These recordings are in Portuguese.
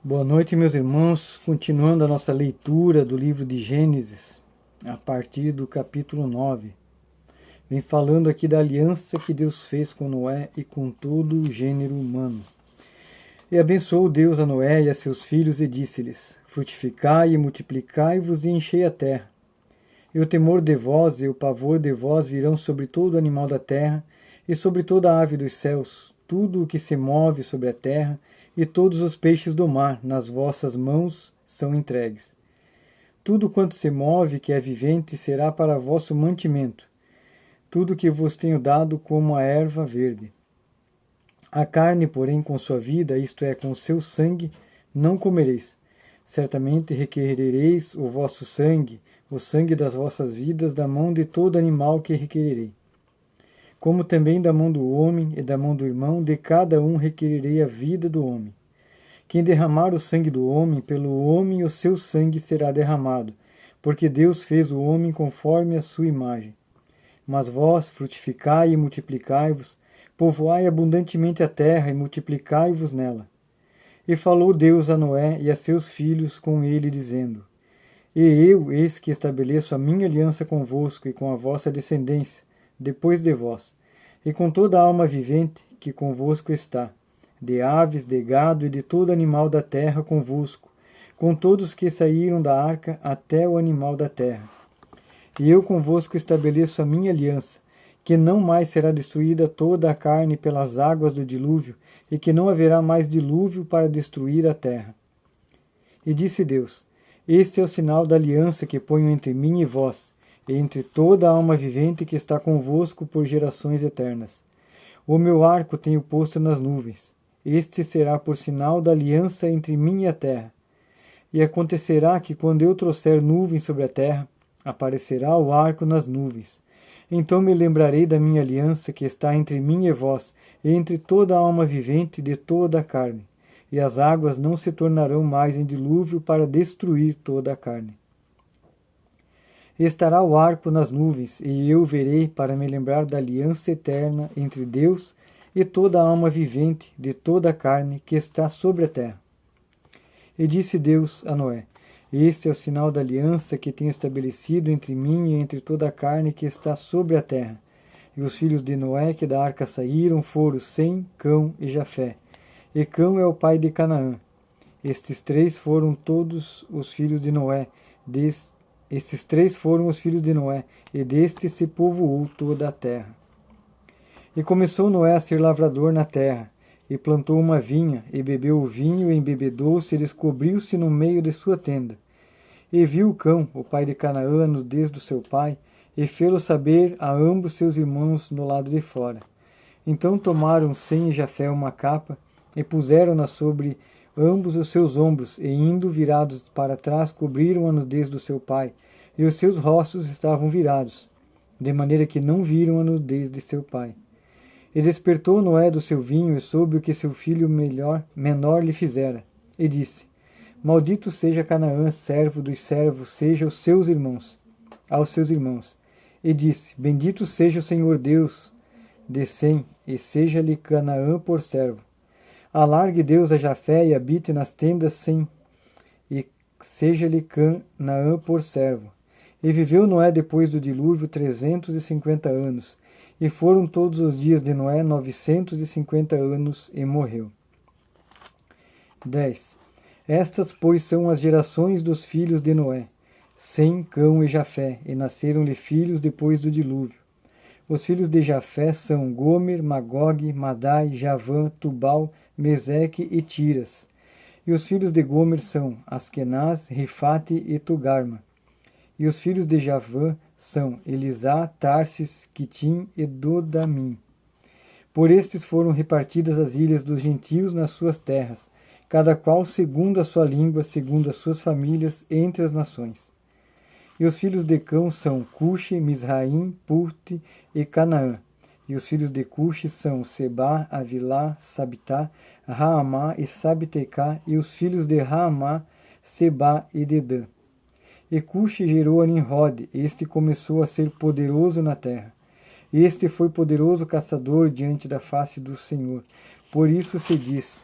Boa noite, meus irmãos. Continuando a nossa leitura do livro de Gênesis, a partir do capítulo 9. Vem falando aqui da aliança que Deus fez com Noé e com todo o gênero humano. E abençoou Deus a Noé e a seus filhos e disse-lhes: frutificai e multiplicai-vos e enchei a terra. E o temor de vós e o pavor de vós virão sobre todo animal da terra e sobre toda a ave dos céus, tudo o que se move sobre a terra, e todos os peixes do mar nas vossas mãos são entregues. Tudo quanto se move, que é vivente, será para vosso mantimento, tudo que vos tenho dado como a erva verde. A carne, porém, com sua vida, isto é, com o seu sangue, não comereis. Certamente requerereis o vosso sangue, o sangue das vossas vidas, da mão de todo animal que requererei. Como também da mão do homem e da mão do irmão, de cada um requererei a vida do homem. Quem derramar o sangue do homem, pelo homem o seu sangue será derramado, porque Deus fez o homem conforme a sua imagem. Mas vós frutificai e multiplicai-vos, povoai abundantemente a terra e multiplicai-vos nela. E falou Deus a Noé e a seus filhos com ele, dizendo: E eu, eis que estabeleço a minha aliança convosco e com a vossa descendência, depois de vós, e com toda a alma vivente que convosco está, de aves, de gado e de todo animal da terra convosco, com todos que saíram da arca até o animal da terra. E eu convosco estabeleço a minha aliança, que não mais será destruída toda a carne pelas águas do dilúvio, e que não haverá mais dilúvio para destruir a terra. E disse Deus: Este é o sinal da aliança que ponho entre mim e vós, e entre toda a alma vivente que está convosco por gerações eternas. O meu arco tenho posto nas nuvens. Este será por sinal da aliança entre mim e a terra. E acontecerá que, quando eu trouxer nuvens sobre a terra, aparecerá o arco nas nuvens. Então me lembrarei da minha aliança que está entre mim e vós, e entre toda a alma vivente de toda a carne. E as águas não se tornarão mais em dilúvio para destruir toda a carne. Estará o arco nas nuvens, e eu verei para me lembrar da aliança eterna entre Deus e toda a alma vivente de toda a carne que está sobre a terra. E disse Deus a Noé: Este é o sinal da aliança que tenho estabelecido entre mim e entre toda a carne que está sobre a terra. E os filhos de Noé que da arca saíram foram Sem, Cão e Jafé. E Cão é o pai de Canaã. Estes três foram os filhos de Noé, e deste se povoou toda a terra. E começou Noé a ser lavrador na terra, e plantou uma vinha, e bebeu o vinho, e embebedou-se, e descobriu-se no meio de sua tenda. E viu Cão, o pai de Canaã, a nudez do seu pai, e fê-lo saber a ambos seus irmãos no lado de fora. Então tomaram Sem e Jafé uma capa, e puseram-na sobre ambos os seus ombros, e indo virados para trás, cobriram a nudez do seu pai, e os seus rostos estavam virados, de maneira que não viram a nudez de seu pai. E despertou Noé do seu vinho, e soube o que seu filho menor lhe fizera, e disse: Maldito seja Canaã, servo dos servos, seja aos seus irmãos. E disse: Bendito seja o Senhor Deus de Sem, e seja-lhe Canaã por servo. Alargue Deus a Jafé e habite nas tendas Sem, e seja-lhe Canaã por servo. E viveu Noé depois do dilúvio 350 anos, e foram todos os dias de Noé 950 anos, e morreu. 10. Estas, pois, são as gerações dos filhos de Noé, Sem, Cão e Jafé, e nasceram-lhe filhos depois do dilúvio. Os filhos de Jafé são Gomer, Magog, Madai, Javã, Tubal, Meseque e Tiras. E os filhos de Gomer são Askenaz, Rifate e Tugarma. E os filhos de Javã são Elisá, Tarsis, Quitim e Dodamim. Por estes foram repartidas as ilhas dos gentios nas suas terras, cada qual segundo a sua língua, segundo as suas famílias, entre as nações. E os filhos de Cão são Cuxi, Misraim, Puti e Canaã. E os filhos de Cuxi são Sebá, Avilá, Sabitá, Raamá e Sabtecá. E os filhos de Raamá, Sebá e Dedã. E Cuxi gerou a Nimrod. Este começou a ser poderoso na terra. Este foi poderoso caçador diante da face do Senhor. Por isso se diz: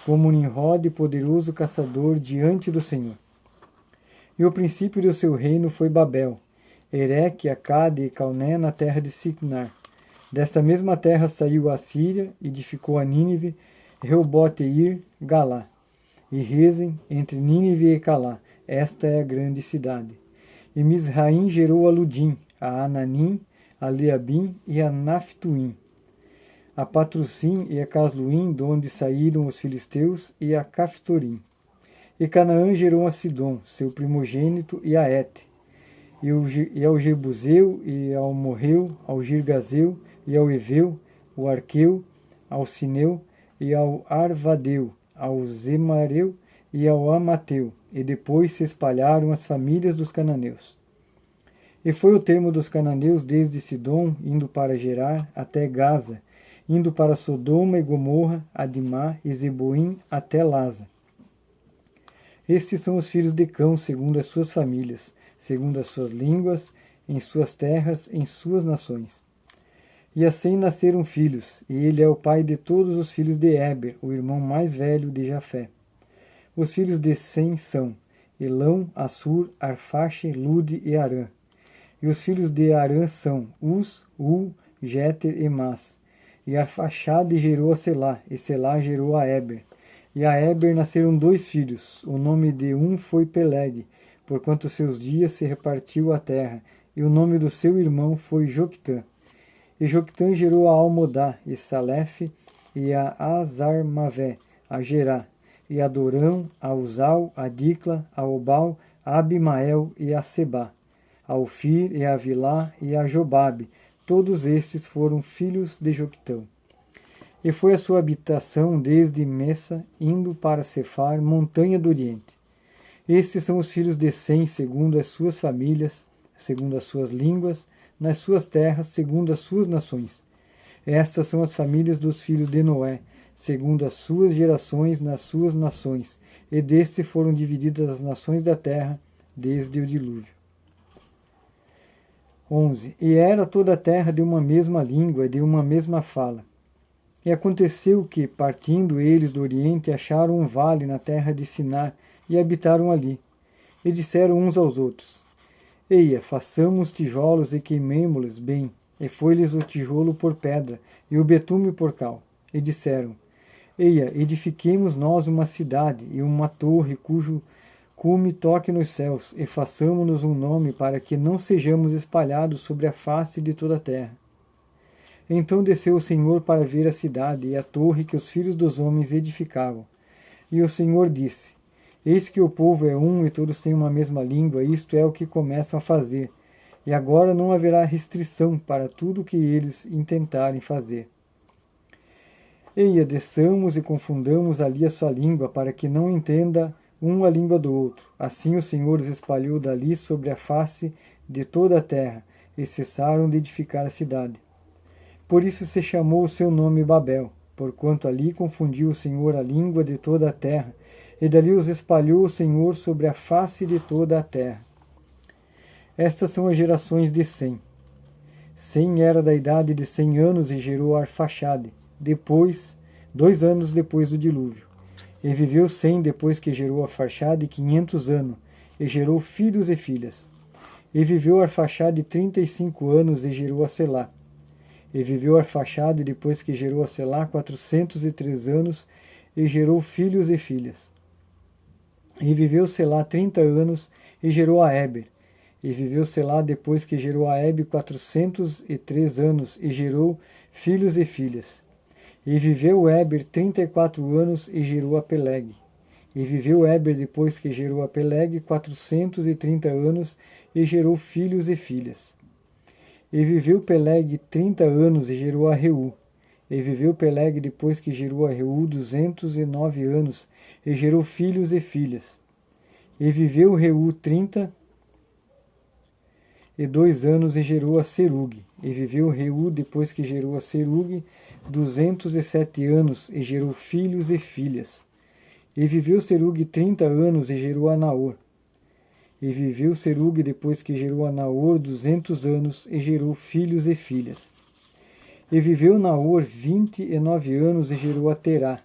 como Nimrod, poderoso caçador, diante do Senhor. E o princípio do seu reino foi Babel, Ereque, Acade e Calné na terra de Sinar. Desta mesma terra saiu a Síria, edificou a Nínive, Reobote-ir, Galá, e Rezem, entre Nínive e Calá. Esta é a grande cidade. E Misraim gerou a Ludim, a Ananim, a Leabim e a Naphtuim, a Patrussim e a Casluim, de onde saíram os filisteus, e a Caftorim. E Canaã gerou a Sidom, seu primogênito, e a Et, e ao Jebuseu, e ao Morreu, ao Girgazeu, e ao Eveu, o Arqueu, ao Sineu, e ao Arvadeu, ao Zemareu e ao Amateu, e depois se espalharam as famílias dos cananeus. E foi o termo dos cananeus desde Sidom, indo para Gerar, até Gaza, indo para Sodoma e Gomorra, Adimá e Zeboim, até Laza. Estes são os filhos de Cão, segundo as suas famílias, segundo as suas línguas, em suas terras, em suas nações. E assim nasceram filhos, e ele é o pai de todos os filhos de Éber, o irmão mais velho de Jafé. Os filhos de Sem são Elão, Assur, Arfaxe, Lude e Arã. E os filhos de Arã são Uz, Ul, Jéter e Mas. E Arfaxade gerou a Selá, e Selá gerou a Éber. E a Éber nasceram 2 filhos. O nome de um foi Peleg, porquanto seus dias se repartiu a terra. E o nome do seu irmão foi Joctã. E Joctã gerou a Almodá, e Salefe, e a Azarmavé, a Gerá, e a Dorão, a Uzal, a Dicla, a Obal, a Abimael e a Sebá, a Ofir e a Avilá e a Jobabe. Todos estes foram filhos de Joctão. E foi a sua habitação desde Messa, indo para Cefar, montanha do Oriente. Estes são os filhos de Sem, segundo as suas famílias, segundo as suas línguas, nas suas terras, segundo as suas nações. Estas são as famílias dos filhos de Noé, segundo as suas gerações nas suas nações, e deste foram divididas as nações da terra, desde o dilúvio. 11. E era toda a terra de uma mesma língua e de uma mesma fala. E aconteceu que, partindo eles do Oriente, acharam um vale na terra de Sinar, e habitaram ali. E disseram uns aos outros: Eia, façamos tijolos e queimemo-los bem. E foi-lhes o tijolo por pedra, e o betume por cal. E disseram: Eia, edifiquemos nós uma cidade e uma torre cujo cume toque nos céus, e façamo-nos um nome para que não sejamos espalhados sobre a face de toda a terra. Então desceu o Senhor para ver a cidade e a torre que os filhos dos homens edificavam. E o Senhor disse: Eis que o povo é um e todos têm uma mesma língua, isto é o que começam a fazer. E agora não haverá restrição para tudo o que eles intentarem fazer. Eia, desçamos e confundamos ali a sua língua, para que não entenda um a língua do outro. Assim o Senhor os espalhou dali sobre a face de toda a terra, e cessaram de edificar a cidade. Por isso se chamou o seu nome Babel, porquanto ali confundiu o Senhor a língua de toda a terra, e dali os espalhou o Senhor sobre a face de toda a terra. Estas são as gerações de Sem. Sem era da idade de 100 anos e gerou Arfaxade, 2 anos depois do dilúvio. E viveu Sem depois que gerou Arfaxade 500 anos, e gerou filhos e filhas. E viveu Arfaxade 35 anos e gerou a Selá. E viveu Arfaxade depois que gerou a Selá 403 anos, e gerou filhos e filhas. E viveu Selá 30 anos, e gerou a Éber. E viveu Selá depois que gerou a Éber 403 anos, e gerou filhos e filhas. E viveu Éber 34 anos, e gerou a Peleg. E viveu Éber depois que gerou a Peleg 430 anos, e gerou filhos e filhas. E viveu Peleg 30 anos, e gerou a Reu. E viveu Peleg depois que gerou a Reu 209 anos, e gerou filhos e filhas. E viveu Reu 32 anos, e gerou a Serug. E viveu Reu depois que gerou a Serug 207 anos, e gerou filhos e filhas. E viveu Serug 30 anos, e gerou a Naor. E viveu Serug depois que gerou a Naor 200 anos, e gerou filhos e filhas. E viveu Naor 29 anos, e gerou a Terá.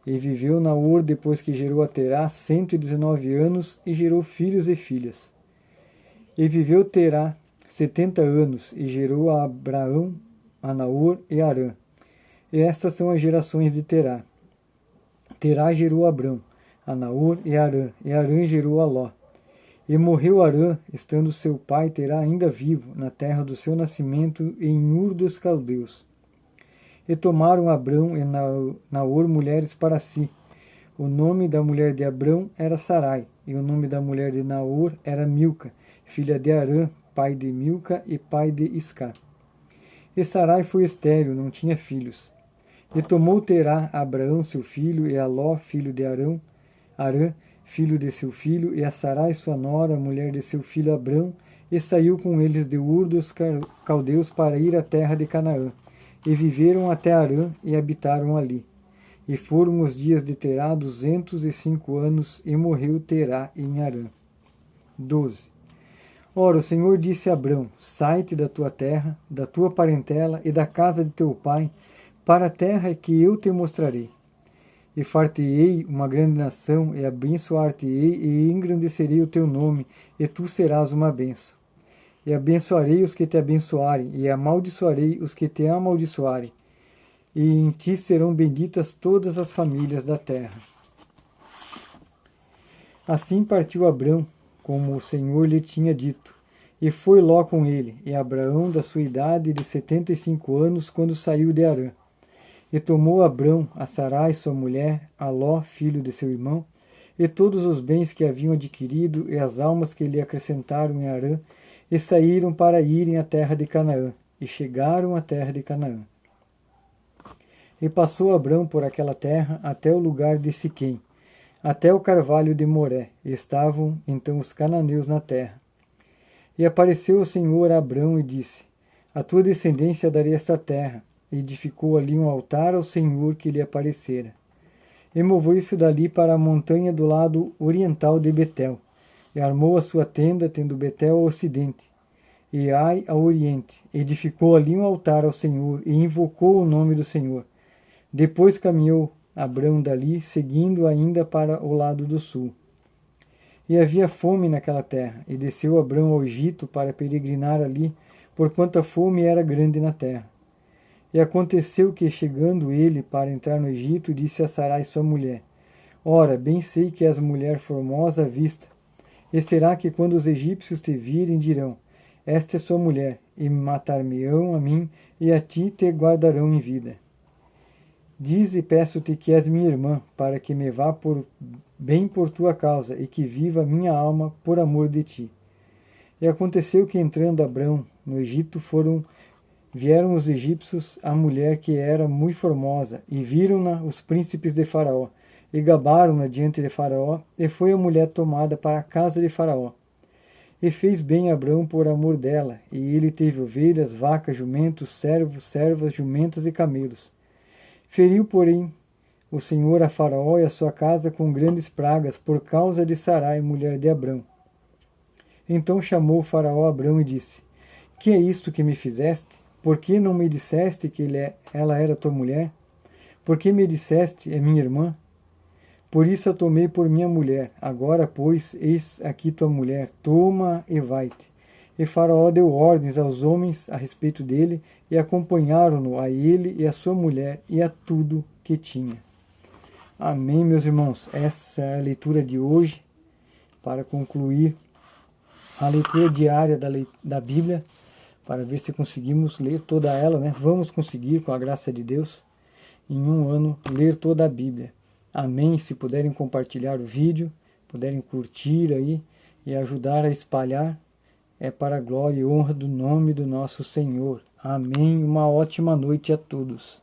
E viveu Naor, depois que gerou a Terá, 119 anos, e gerou filhos e filhas. E viveu Terá 70 anos, e gerou a Abraão, a Naor e a Harã. E estas são as gerações de Terá. Terá gerou a Abrão, a Naor e a Harã, e Harã gerou a Ló. E morreu Harã, estando seu pai Terá ainda vivo, na terra do seu nascimento, em Ur dos Caldeus. E tomaram Abrão e Naor mulheres para si. O nome da mulher de Abrão era Sarai, e o nome da mulher de Naor era Milca, filha de Harã, pai de Milca e pai de Iscar. E Sarai foi estéril, não tinha filhos. E tomou Terá a Abraão seu filho, e a Ló, filho de Harã, filho de seu filho, e a Sarai sua nora, mulher de seu filho Abrão, e saiu com eles de Ur dos Caldeus para ir à terra de Canaã. E viveram até Harã, e habitaram ali. E foram os dias de Terá 205 anos, e morreu Terá em Harã. 12. Ora, o Senhor disse a Abrão: sai-te da tua terra, da tua parentela e da casa de teu pai, para a terra que eu te mostrarei. E far-te-ei uma grande nação, e abençoar-te-ei, e engrandecerei o teu nome, e tu serás uma bênção. E abençoarei os que te abençoarem, e amaldiçoarei os que te amaldiçoarem. E em ti serão benditas todas as famílias da terra. Assim partiu Abrão, como o Senhor lhe tinha dito, e foi Ló com ele, e Abraão da sua idade de 75 anos, quando saiu de Harã. E tomou Abrão a Sarai sua mulher, a Ló, filho de seu irmão, e todos os bens que haviam adquirido, e as almas que lhe acrescentaram em Harã, e saíram para irem à terra de Canaã, e chegaram à terra de Canaã. E passou Abrão por aquela terra até o lugar de Siquém, até o carvalho de Moré, e estavam então os cananeus na terra. E apareceu o Senhor a Abrão e disse: a tua descendência darei esta terra. E edificou ali um altar ao Senhor que lhe aparecera. E moveu-se dali para a montanha do lado oriental de Betel, e armou a sua tenda, tendo Betel ao ocidente, e Ai ao oriente. Edificou ali um altar ao Senhor, e invocou o nome do Senhor. Depois caminhou Abrão dali, seguindo ainda para o lado do sul. E havia fome naquela terra, e desceu Abrão ao Egito para peregrinar ali, porquanto a fome era grande na terra. E aconteceu que, chegando ele para entrar no Egito, disse a Sarai sua mulher: ora, bem sei que és mulher formosa à vista. E será que quando os egípcios te virem, dirão: esta é sua mulher, e matar-me-ão a mim, e a ti te guardarão em vida. Dize, peço-te que és minha irmã, para que me vá bem por tua causa, e que viva a minha alma por amor de ti. E aconteceu que, entrando Abrão no Egito, vieram os egípcios a mulher que era muito formosa, e viram-na os príncipes de Faraó, e gabaram-na diante de Faraó, e foi a mulher tomada para a casa de Faraó. E fez bem Abrão por amor dela, e ele teve ovelhas, vacas, jumentos, servos, servas, jumentas e camelos. Feriu, porém, o Senhor a Faraó e a sua casa com grandes pragas, por causa de Sarai, mulher de Abrão. Então chamou Faraó Abrão e disse: que é isto que me fizeste? Por que não me disseste que ela era tua mulher? Por que me disseste, é minha irmã? Por isso a tomei por minha mulher. Agora, pois, eis aqui tua mulher, toma e vai-te. E Faraó deu ordens aos homens a respeito dele, e acompanharam-no a ele e a sua mulher, e a tudo que tinha. Amém, meus irmãos. Essa é a leitura de hoje, para concluir a leitura diária da Bíblia, para ver se conseguimos ler toda ela, né? Vamos conseguir, com a graça de Deus, em um ano, ler toda a Bíblia. Amém. Se puderem compartilhar o vídeo, puderem curtir aí e ajudar a espalhar, é para a glória e honra do nome do nosso Senhor. Amém. Uma ótima noite a todos.